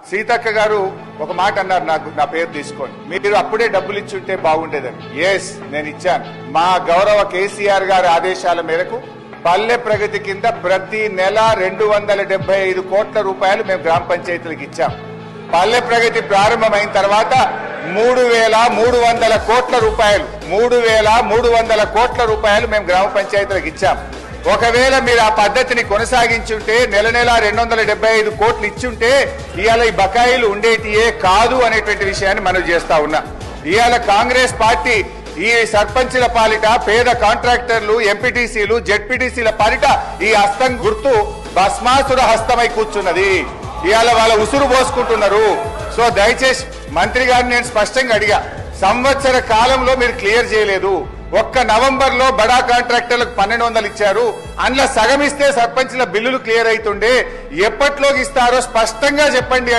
సీతక్క గారు ఒక మాట అన్నారు, నాకు నా పేరు తీసుకొని మీరు అప్పుడే డబ్బులు ఇచ్చుంటే బాగుండేదని. ఎస్, నేను ఇచ్చాను. మా గౌరవ కేసీఆర్ గారి ఆదేశాల మేరకు పల్లె ప్రగతి కింద ప్రతి నెల 275 కోట్ల రూపాయలు మేము గ్రామ పంచాయతీలకు ఇచ్చాం. పల్లె ప్రగతి ప్రారంభమైన తర్వాత 3,300 కోట్ల రూపాయలు 3,300 కోట్ల రూపాయలు మేము గ్రామ పంచాయతీలకు ఇచ్చాం. ఒకవేళ మీరు ఆ పద్ధతిని కొనసాగించుంటే నెల 275 కోట్లు ఇచ్చుంటే ఇవాళ ఈ బకాయిలు ఉండేటియే కాదు అనేటువంటి విషయాన్ని మనం చేస్తా ఉన్నా. ఇవాళ కాంగ్రెస్ పార్టీ ఈ సర్పంచుల పాలిట, పేద కాంట్రాక్టర్లు, ఎంపీటీసీలు, జెడ్పీటీసీల పాలిట ఈ హస్తం గుర్తు భస్మాసుర హస్తమై కూర్చున్నది. ఇవాళ వాళ్ళ ఉసురు పోసుకుంటున్నారు. సో దయచేసి మంత్రి గారిని నేను స్పష్టంగా అడిగా, సంవత్సర కాలంలో మీరు క్లియర్ చేయలేదు. ఒక్క నవంబర్ లో బడా కాంట్రాక్టర్లకు 1,200 ఇచ్చారు. అందులో సగం ఇస్తే సర్పంచ్ల బిల్లులు క్లియర్ అవుతుండే. ఎప్పట్లోకి ఇస్తారో స్పష్టంగా చెప్పండి.